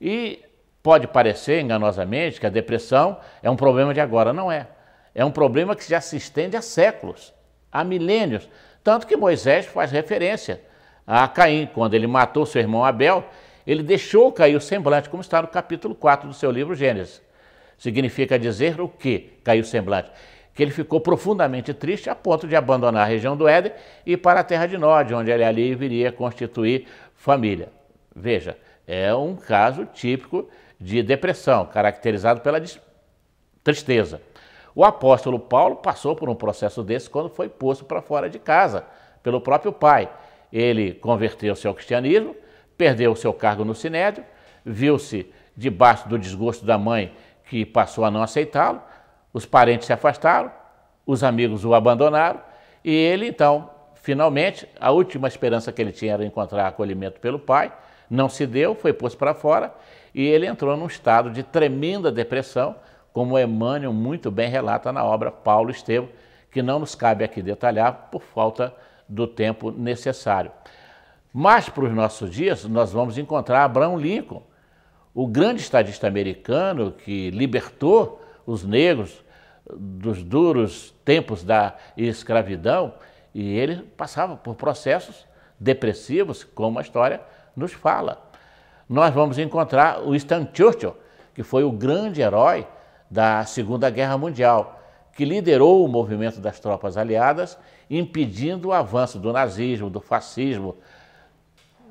E pode parecer enganosamente que a depressão é um problema de agora, não é. É um problema que já se estende há séculos, há milênios, tanto que Moisés faz referência a Caim, quando ele matou seu irmão Abel, ele deixou cair o semblante, como está no capítulo 4 do seu livro Gênesis. Significa dizer o que caiu o semblante? Que ele ficou profundamente triste a ponto de abandonar a região do Éden e ir para a terra de Nod, onde ele ali viria constituir família. Veja, é um caso típico de depressão, caracterizado pela tristeza. O apóstolo Paulo passou por um processo desse quando foi posto para fora de casa pelo próprio pai. Ele converteu-se ao cristianismo, perdeu o seu cargo no Sinédrio, viu-se debaixo do desgosto da mãe, que passou a não aceitá-lo, os parentes se afastaram, os amigos o abandonaram E ele, então, finalmente, a última esperança que ele tinha era encontrar acolhimento pelo pai, não se deu, foi posto para fora, e ele entrou num estado de tremenda depressão, como Emmanuel muito bem relata na obra Paulo Estevam, que não nos cabe aqui detalhar por falta do tempo necessário. Mas para os nossos dias, nós vamos encontrar Abraham Lincoln, o grande estadista americano que libertou os negros dos duros tempos da escravidão, e ele passava por processos depressivos, como a história nos fala. Nós vamos encontrar o Winston Churchill, que foi o grande herói da Segunda Guerra Mundial, que liderou o movimento das tropas aliadas, impedindo o avanço do nazismo, do fascismo,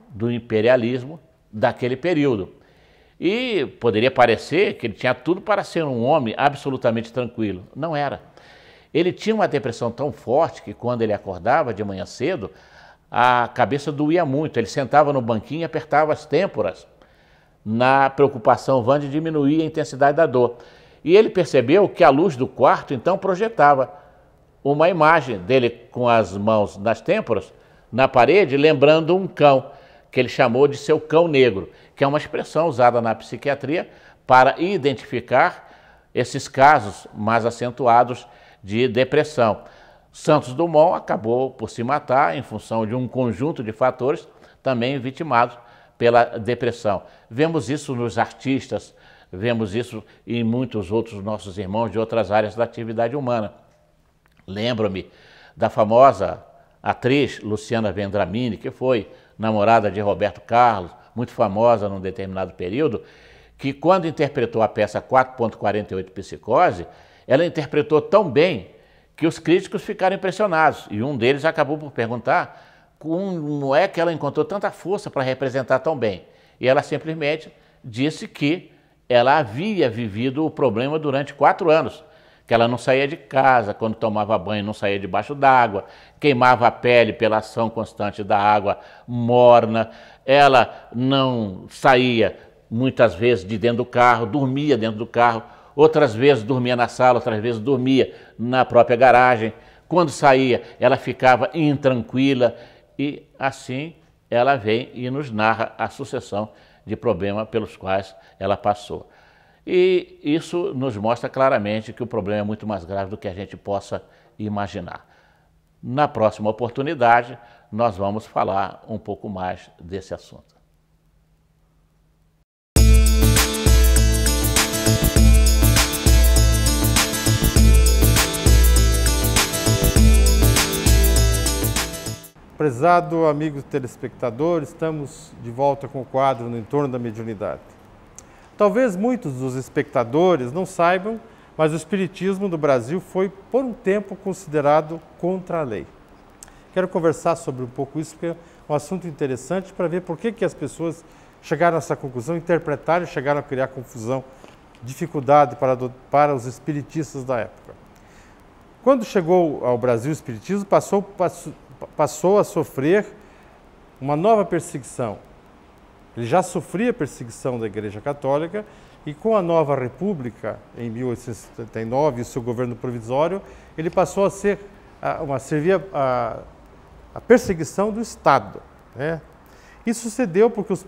do imperialismo daquele período. E poderia parecer que ele tinha tudo para ser um homem absolutamente tranquilo. Não era. Ele tinha uma depressão tão forte que quando ele acordava de manhã cedo, a cabeça doía muito. Ele sentava no banquinho e apertava as têmporas, na preocupação vã de diminuir a intensidade da dor. E ele percebeu que a luz do quarto então projetava uma imagem dele com as mãos nas têmporas, na parede, lembrando um cão, que ele chamou de seu cão negro, que é uma expressão usada na psiquiatria para identificar esses casos mais acentuados de depressão. Santos Dumont acabou por se matar em função de um conjunto de fatores também vitimados pela depressão. Vemos isso nos artistas, vemos isso em muitos outros nossos irmãos de outras áreas da atividade humana. Lembro-me da famosa atriz Luciana Vendramini, que foi namorada de Roberto Carlos, muito famosa num determinado período, que quando interpretou a peça 4.48 Psicose, ela interpretou tão bem que os críticos ficaram impressionados. E um deles acabou por perguntar como é que ela encontrou tanta força para representar tão bem. E ela simplesmente disse que ela havia vivido o problema durante 4 anos, que ela não saía de casa, quando tomava banho não saía debaixo d'água, queimava a pele pela ação constante da água morna, ela não saía muitas vezes de dentro do carro, dormia dentro do carro, outras vezes dormia na sala, outras vezes dormia na própria garagem. Quando saía, ela ficava intranquila e assim ela vem e nos narra a sucessão de problemas pelos quais ela passou. E isso nos mostra claramente que o problema é muito mais grave do que a gente possa imaginar. Na próxima oportunidade, nós vamos falar um pouco mais desse assunto. Prezado amigo telespectador, estamos de volta com o quadro No Entorno da Mediunidade. Talvez muitos dos espectadores não saibam, mas o espiritismo do Brasil foi por um tempo considerado contra a lei. Quero conversar sobre um pouco isso, porque é um assunto interessante para ver por que as pessoas chegaram a essa conclusão, interpretaram e chegaram a criar confusão, dificuldade para os espiritistas da época. Quando chegou ao Brasil o espiritismo, passou a sofrer uma nova perseguição. Ele já sofria perseguição da Igreja Católica e com a nova República, em 1879, e o seu governo provisório, ele passou a servir a perseguição do Estado, né? Isso sucedeu porque os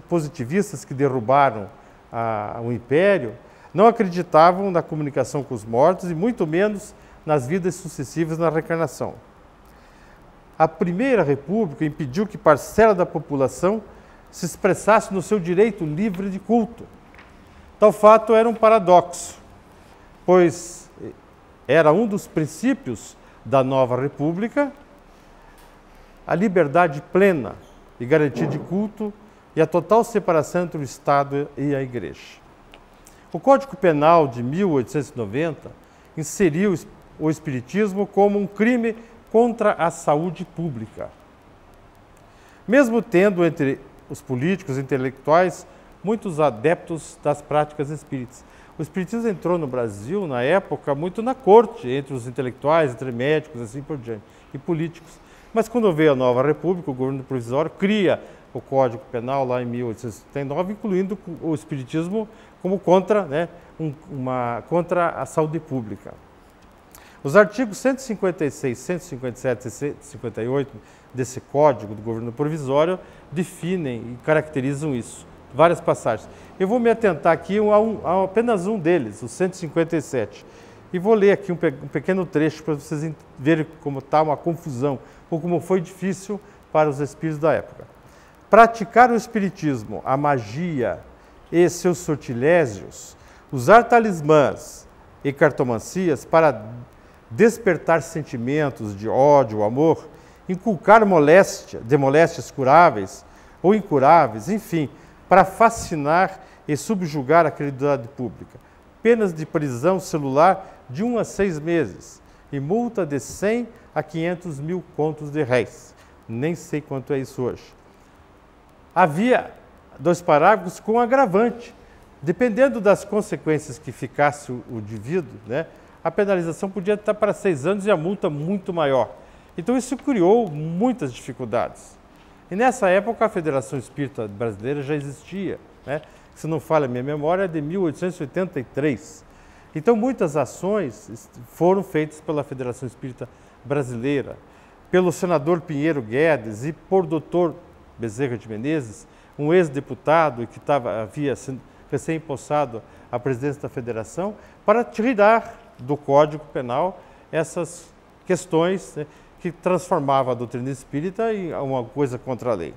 positivistas que derrubaram o Império não acreditavam na comunicação com os mortos e muito menos nas vidas sucessivas na reencarnação. A Primeira República impediu que parcela da população se expressasse no seu direito livre de culto. Tal fato era um paradoxo, pois era um dos princípios da nova República a liberdade plena e garantia de culto e a total separação entre o Estado e a Igreja. O Código Penal de 1890 inseriu o espiritismo como um crime contra a saúde pública. Mesmo tendo entre os políticos e intelectuais muitos adeptos das práticas espíritas. O espiritismo entrou no Brasil, na época, muito na corte, entre os intelectuais, entre médicos, assim por diante, e políticos. Mas quando veio a nova República, o governo provisório cria o Código Penal lá em 1879, incluindo o espiritismo como contra, contra a saúde pública. Os artigos 156, 157 e 158 desse Código do Governo Provisório definem e caracterizam isso. Várias passagens. Eu vou me atentar aqui a apenas um deles, o 157. E vou ler aqui um pequeno trecho para vocês verem como está uma confusão, ou como foi difícil para os espíritos da época. Praticar o espiritismo, a magia e seus sortilégios, usar talismãs e cartomancias para despertar sentimentos de ódio ou amor, inculcar moléstias curáveis ou incuráveis, enfim, para fascinar e subjugar a credulidade pública. Penas de prisão celular de 1 a 6 meses e multa de 100 a 500 mil contos de réis. Nem sei quanto é isso hoje. Havia 2 parágrafos com agravante. Dependendo das consequências que ficasse o indivíduo, né, a penalização podia estar para 6 anos e a multa muito maior. Então isso criou muitas dificuldades. E nessa época a Federação Espírita Brasileira já existia, né? Se não falha a minha memória, é de 1883. Então muitas ações foram feitas pela Federação Espírita Brasileira, pelo senador Pinheiro Guedes e por Dr. Bezerra de Menezes, um ex-deputado que havia recém-possado a presidência da Federação, para tirar do Código Penal essas questões, né, que transformava a doutrina espírita em uma coisa contra a lei.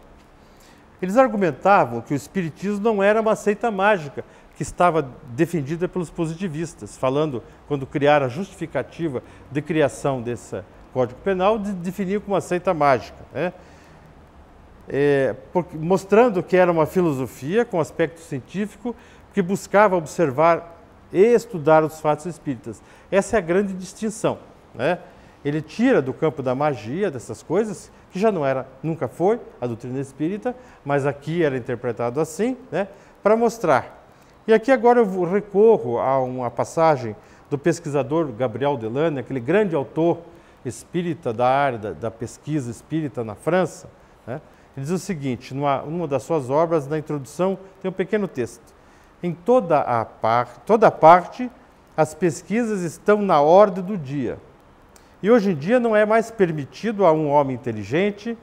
Eles argumentavam que o espiritismo não era uma seita mágica, que estava defendida pelos positivistas, falando, quando criaram a justificativa de criação desse Código Penal, de definir como uma seita mágica, né? Mostrando que era uma filosofia com aspecto científico que buscava observar e estudar os fatos espíritas. Essa é a grande distinção, né? Ele tira do campo da magia, dessas coisas, que já não era, nunca foi a doutrina espírita, mas aqui era interpretado assim, né, para mostrar. E aqui agora eu recorro a uma passagem do pesquisador Gabriel Delane, aquele grande autor espírita da área da pesquisa espírita na França, né? Ele diz o seguinte, numa das suas obras, na introdução, tem um pequeno texto. Em toda parte, as pesquisas estão na ordem do dia. E hoje em dia não é mais permitido a um homem inteligente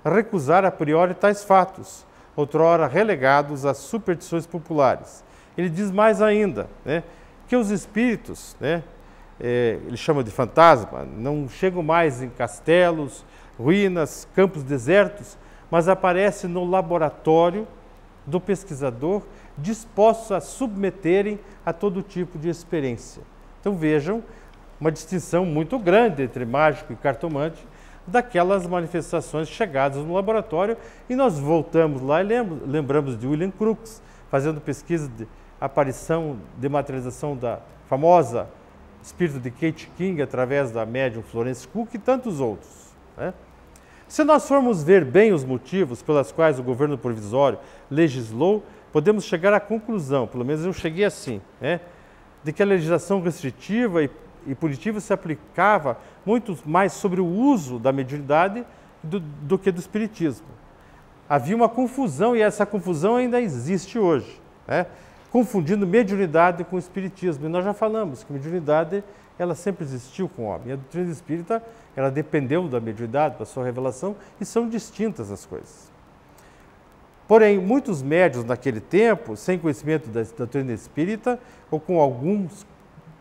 recusar a priori tais fatos, outrora relegados às superstições populares. Ele diz mais ainda, né, que os espíritos, né, ele chama de fantasma, não chegam mais em castelos, ruínas, campos desertos, mas aparecem no laboratório do pesquisador, dispostos a submeterem a todo tipo de experiência. Então vejam, uma distinção muito grande entre mágico e cartomante, daquelas manifestações chegadas no laboratório, e nós voltamos lá e lembramos de William Crookes, fazendo pesquisa de aparição, de materialização da famosa espírito de Kate King, através da médium Florence Cook e tantos outros, né? Se nós formos ver bem os motivos pelos quais o governo provisório legislou, podemos chegar à conclusão, pelo menos eu cheguei assim, né, de que a legislação restritiva e punitiva se aplicava muito mais sobre o uso da mediunidade do que do espiritismo. Havia uma confusão, e essa confusão ainda existe hoje, né, confundindo mediunidade com espiritismo. E nós já falamos que mediunidade, ela sempre existiu com o homem. E a doutrina espírita, ela dependeu da mediunidade, da sua revelação, e são distintas as coisas. Porém, muitos médiuns naquele tempo, sem conhecimento da doutrina espírita, ou com alguns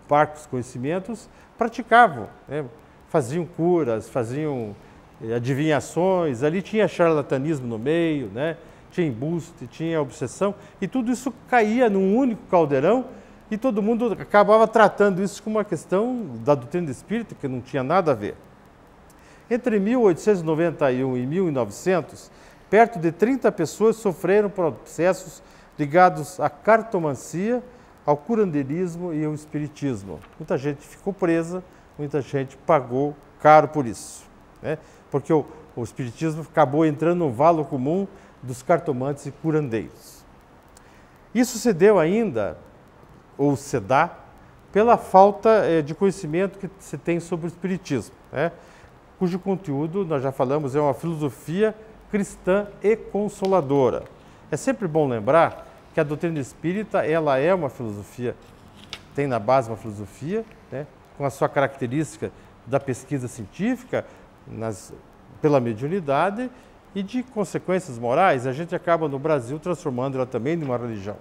parcos conhecimentos, praticavam, né? Faziam curas, faziam adivinhações, ali tinha charlatanismo no meio, né? Tinha embuste, tinha obsessão, e tudo isso caía num único caldeirão, e todo mundo acabava tratando isso como uma questão da doutrina espírita, que não tinha nada a ver. Entre 1891 e 1900, perto de 30 pessoas sofreram processos ligados à cartomancia, ao curandeirismo e ao espiritismo. Muita gente ficou presa, muita gente pagou caro por isso, né? Porque o espiritismo acabou entrando no valo comum dos cartomantes e curandeiros. Isso se deu ainda, ou se dá, pela falta de conhecimento que se tem sobre o espiritismo, né? Cujo conteúdo, nós já falamos, é uma filosofia cristã e consoladora. É sempre bom lembrar que a doutrina espírita, ela é uma filosofia, tem na base uma filosofia, né, com a sua característica da pesquisa científica pela mediunidade e de consequências morais, a gente acaba no Brasil transformando ela também numa religião.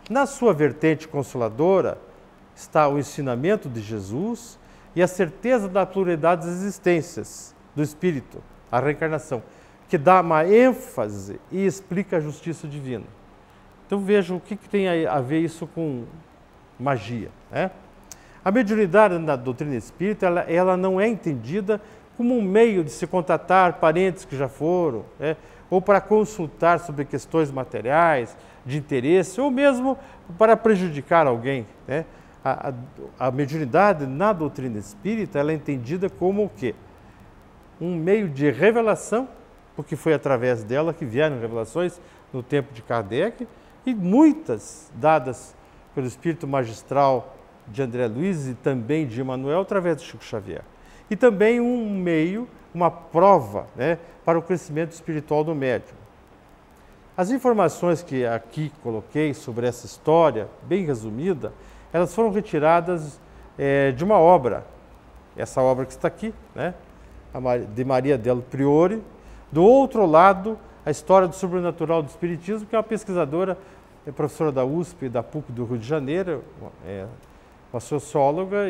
Na sua vertente consoladora está o ensinamento de Jesus e a certeza da pluralidade das existências do Espírito, a reencarnação, que dá uma ênfase e explica a justiça divina. Então vejam o que tem a ver isso com magia, né? A mediunidade na doutrina espírita, ela não é entendida como um meio de se contatar parentes que já foram, né? Ou para consultar sobre questões materiais, de interesse, ou mesmo para prejudicar alguém, né? A mediunidade na doutrina espírita, ela é entendida como o quê? Um meio de revelação, porque foi através dela que vieram revelações no tempo de Kardec, e muitas dadas pelo espírito magistral de André Luiz e também de Emmanuel, através de Chico Xavier. E também um meio, uma prova, né, para o crescimento espiritual do médium. As informações que aqui coloquei sobre essa história, bem resumida, elas foram retiradas de uma obra, essa obra que está aqui, né, de Maria del Priore. Do outro lado, a história do sobrenatural do Espiritismo, que é uma pesquisadora, professora da USP e da PUC do Rio de Janeiro, uma socióloga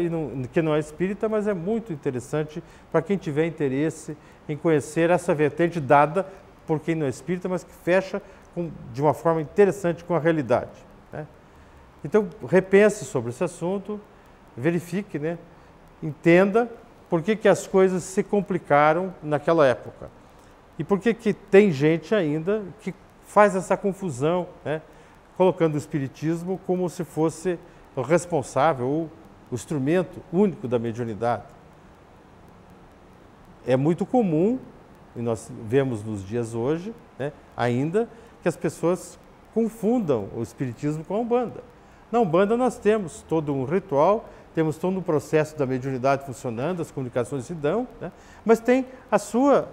que não é espírita, mas é muito interessante para quem tiver interesse em conhecer essa vertente dada por quem não é espírita, mas que fecha de uma forma interessante com a realidade, né? Então, repense sobre esse assunto, verifique, né? Entenda por que as coisas se complicaram naquela época e por que tem gente ainda que faz essa confusão, né? Colocando o espiritismo como se fosse o responsável ou o instrumento único da mediunidade. É muito comum, e nós vemos nos dias hoje, né, ainda, que as pessoas confundam o espiritismo com a Umbanda. Na Umbanda nós temos todo um ritual, temos todo um processo da mediunidade funcionando, as comunicações se dão, né, mas tem a sua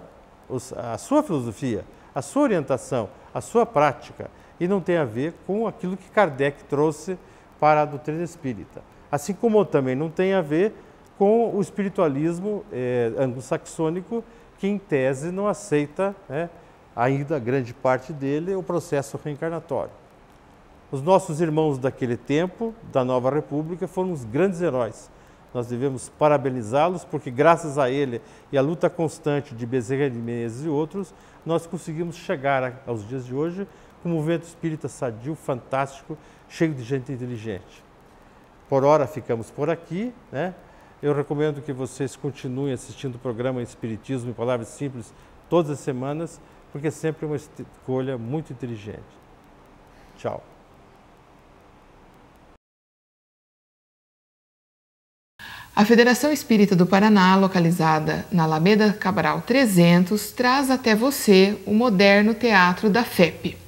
filosofia, a sua orientação, a sua prática, e não tem a ver com aquilo que Kardec trouxe para a doutrina espírita. Assim como também não tem a ver com o espiritualismo anglo-saxônico, que em tese não aceita, né, ainda grande parte dele, o processo reencarnatório. Os nossos irmãos daquele tempo, da Nova República, foram os grandes heróis. Nós devemos parabenizá-los, porque graças a ele e à luta constante de Bezerra de Menezes e outros, nós conseguimos chegar aos dias de hoje com um movimento espírita sadio, fantástico, cheio de gente inteligente. Por hora ficamos por aqui, né? Eu recomendo que vocês continuem assistindo o programa Espiritismo em Palavras Simples todas as semanas, porque sempre é uma escolha muito inteligente. Tchau. A Federação Espírita do Paraná, localizada na Alameda Cabral 300, traz até você o moderno Teatro da FEP.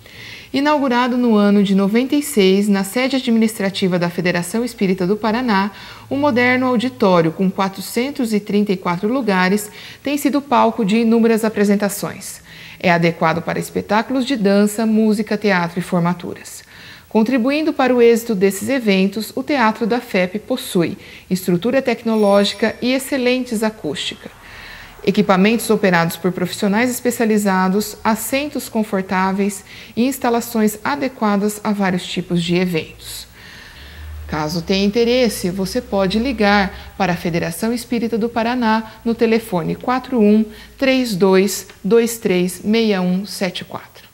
Inaugurado no ano de 96, na sede administrativa da Federação Espírita do Paraná, o moderno auditório com 434 lugares tem sido palco de inúmeras apresentações. É adequado para espetáculos de dança, música, teatro e formaturas. Contribuindo para o êxito desses eventos, o Teatro da FEP possui estrutura tecnológica e excelentes acústica. Equipamentos operados por profissionais especializados, assentos confortáveis e instalações adequadas a vários tipos de eventos. Caso tenha interesse, você pode ligar para a Federação Espírita do Paraná no telefone 41 32 23 6174.